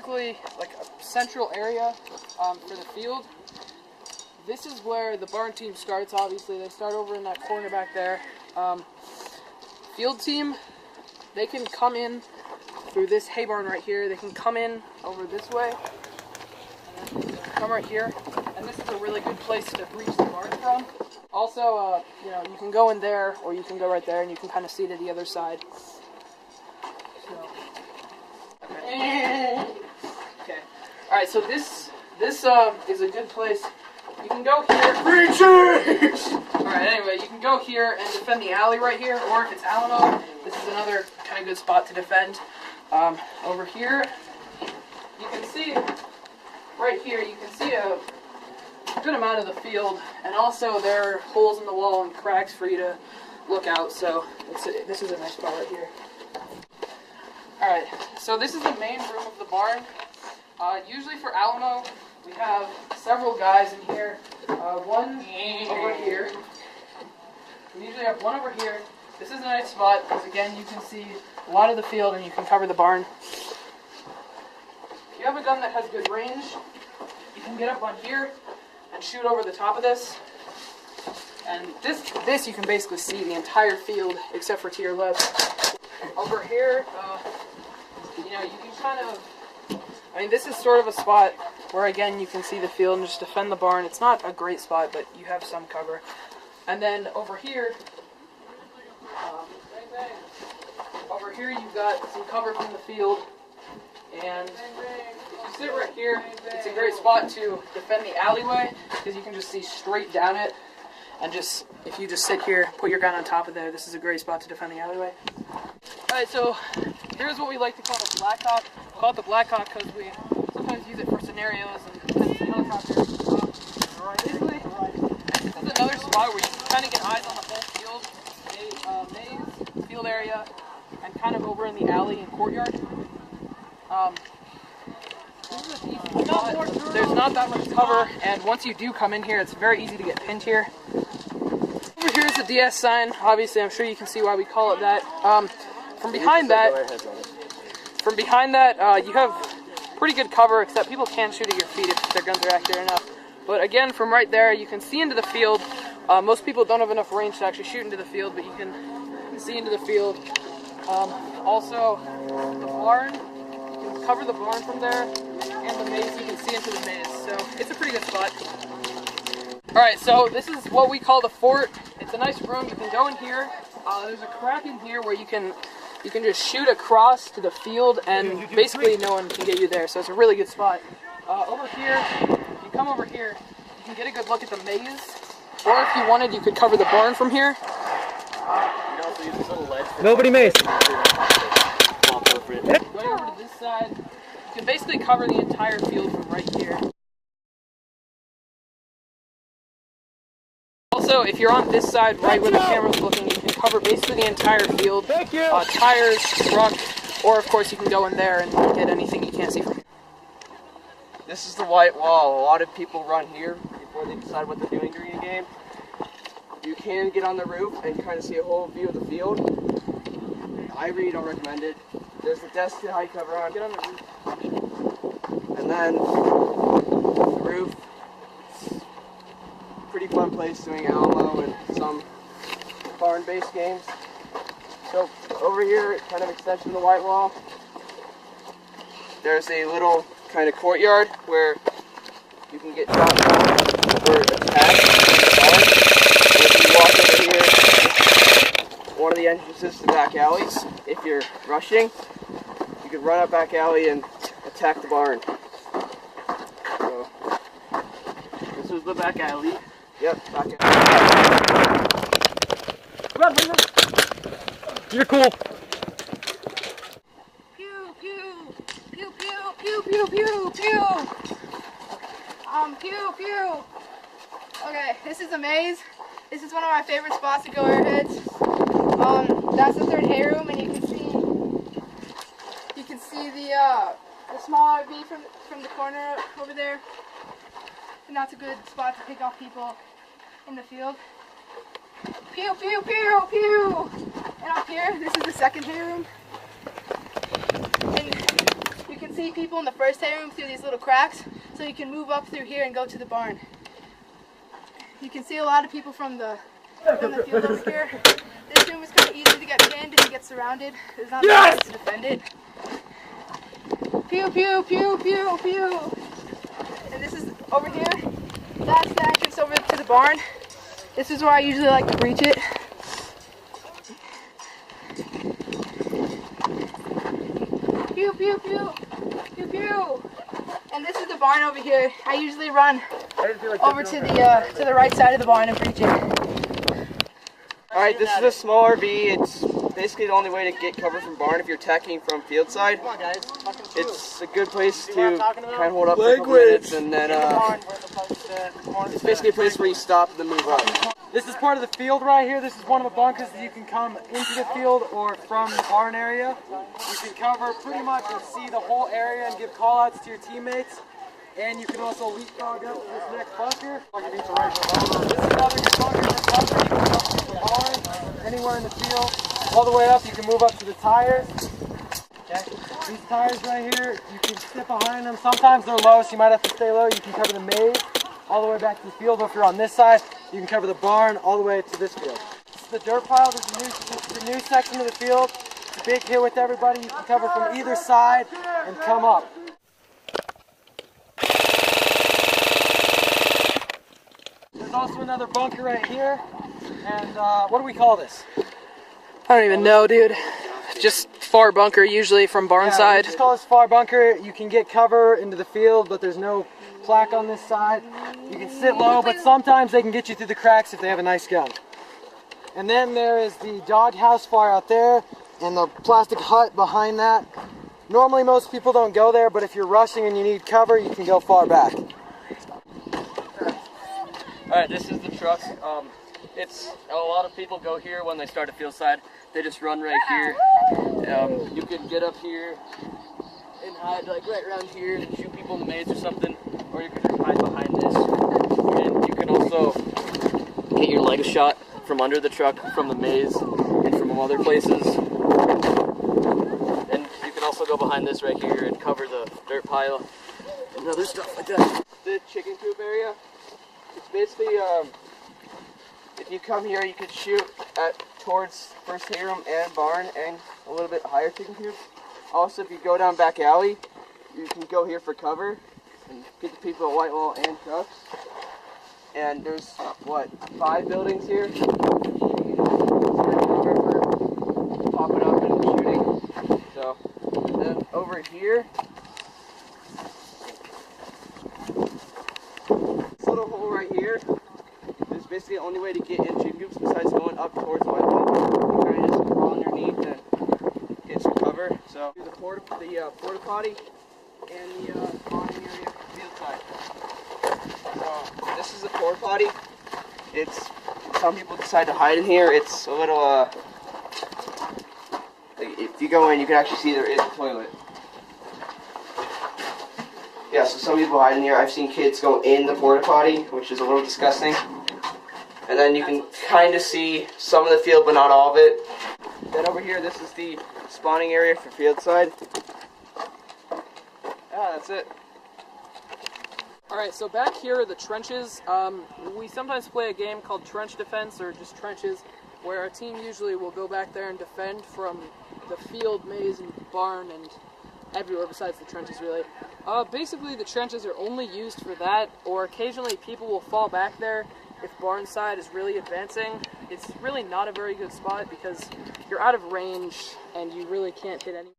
basically like a central area for the field. This is where the barn team starts, obviously. They start over in that corner back there. Field team, they can come in through this hay barn right here. They can come in over this way, and then come right here. And this is a really good place to breach the barn from. Also, you know, you can go in there, or you can go right there, and you can kind of see to the other side. So, okay. Okay. All right. So this is a good place. You can go here. Alright, anyway, you can go here and defend the alley right here, or if it's Alamo, this is another kind of good spot to defend. Over here, you can see, right here, you can see a good amount of the field, and also there are holes in the wall and cracks for you to look out, so this is a nice spot right here. Alright, so this is the main room of the barn. Usually for Alamo, we have several guys in here. One over here. We usually have one over here. This is a nice spot because, again, you can see a lot of the field and you can cover the barn. If you have a gun that has good range, you can get up on here and shoot over the top of this. And this you can basically see the entire field except for to your left. Over here, you know, you can kind of... I mean, this is sort of a spot where, again, you can see the field and just defend the barn. It's not a great spot, but you have some cover. And then over here, you've got some cover from the field. And if you sit right here, it's a great spot to defend the alleyway because you can just see straight down it. And just, if you just sit here, put your gun on top of there, this is a great spot to defend the alleyway. Alright, so here's what we like to call the Blackhawk. We call it the Blackhawk because we sometimes use it for scenarios and defense helicopters. Basically, this is another spot where you can kind of get eyes on the whole field, maze, field area, and kind of over in the alley and courtyard. This is a decent spot. There's not that much cover, and once you do come in here, it's very easy to get pinned here. Over here is the DS sign. Obviously, I'm sure you can see why we call it that. From behind that, you have pretty good cover, except people can't shoot at your feet if their guns are accurate enough. But again, from right there, you can see into the field. Most people don't have enough range to actually shoot into the field, but you can see into the field. Also, the barn, you can cover the barn from there, and the maze, you can see into the maze. So it's a pretty good spot. Alright, so this is what we call the fort. It's a nice room. You can go in here. There's a crack in here where you can just shoot across to the field, and basically no one can get you there, so it's a really good spot. Over here, if you come over here, you can get a good look at the maze, or if you wanted, you could cover the barn from here. Nobody maze. Going over to this side, you can basically cover the entire field from right here. Also, if you're on this side, right where the camera's looking, you can cover basically the entire field. Thank you. Tires, truck, or of course you can go in there and get anything you can't see from here. This is the white wall. A lot of people run here before they decide what they're doing during a game. You can get on the roof and kind of see a whole view of the field. I really don't recommend it. There's the desk to high cover on. Get on the roof. And then the roof. Pretty fun place doing Alamo and some barn-based games. So over here, kind of extension of the white wall, there's a little kind of courtyard where you can get dropped down or attacked in the barn. If you walk over here, one of the entrances to back alleys, if you're rushing, you can run up back alley and attack the barn. So this is the back alley. Yep, back alley. Run. You're cool. Pew, pew, pew, pew, pew, pew, pew, pew. Pew, pew. Okay, this is a maze. This is one of my favorite spots to GoAirheads. That's the third hay room, and you can see the small RV from the corner over there. And that's a good spot to pick off people in the field. Pew, pew, pew, pew. And up here, this is the second hay room. And you can see people in the first hay room through these little cracks, so you can move up through here and go to the barn. You can see a lot of people from the field over here. This room is kind of easy to get pinned if you get surrounded. There's not enough place to defend it. Pew, pew, pew, pew, pew. And this is over here. That's the entrance over to the barn. This is where I usually like to breach it. Pew, pew, pew, pew, pew. And this is the barn over here. I usually run over to the right side of the barn and breach it. Alright, this is a small RV. It's basically the only way to get cover from barn if you're attacking from field side. It's a good place to kind of hold up for a couple minutes, and then it's basically a place where you stop and then move up. This is part of the field right here. This is one of the bunkers that you can come into the field or from the barn area. You can cover pretty much and see the whole area and give call-outs to your teammates. And you can also leapfrog up to this next bunker. This is another good bunker. This bunker, you can go from the barn, anywhere in the field, all the way up. You can move up to the tires. Okay. These tires right here, you can sit behind them. Sometimes they're low, so you might have to stay low. You can cover the maze all the way back to the field. If you're on this side, you can cover the barn all the way to this field. This is the dirt pile. This is the new section of the field. It's a big hit with everybody. You can cover from either side and come up. There's also another bunker right here. And what do we call this? I don't even know, dude. Just far bunker, usually from barn side. We just call this far bunker. You can get cover into the field, but there's no plaque on this side. You can sit low, but sometimes they can get you through the cracks if they have a nice gun. And then there is the dog house far out there, and the plastic hut behind that. Normally most people don't go there, but if you're rushing and you need cover, you can go far back. Alright, this is the truck. It's a lot of people go here when they start a field side. They just run right here. You can get up here and hide like right around here and shoot people in the maze or something, or you can just hide behind this. And you can also get your legs shot from under the truck, from the maze, and from other places. And you can also go behind this right here and cover the dirt pile and other stuff like that. The chicken coop area. It's basically, if you come here, you could shoot towards first hay room and barn and a little bit higher chicken coop. Also, if you go down back alley, you can go here for cover and get the people at white wall and trucks. And there's, what, 5 buildings here? Popping up and shooting. So, and then over here, this little hole right here is basically the only way to get in chicken coops besides going up towards white wall. You kind of just crawl underneath and get some cover. So, the porta potty and the spawning area field side. So, this is the porta potty. It's, some people decide to hide in here. It's a little, if you go in, you can actually see there is a toilet. Yeah, so some people hide in here. I've seen kids go in the porta potty, which is a little disgusting. And then you can kind of see some of the field, but not all of it. Then over here, this is the spawning area for field side. Yeah, that's it. Alright, so back here are the trenches. We sometimes play a game called trench defense, or just trenches, where a team usually will go back there and defend from the field, maze, and barn, and everywhere besides the trenches, really. Basically, the trenches are only used for that, or occasionally people will fall back there if barn side is really advancing. It's really not a very good spot because you're out of range and you really can't hit any.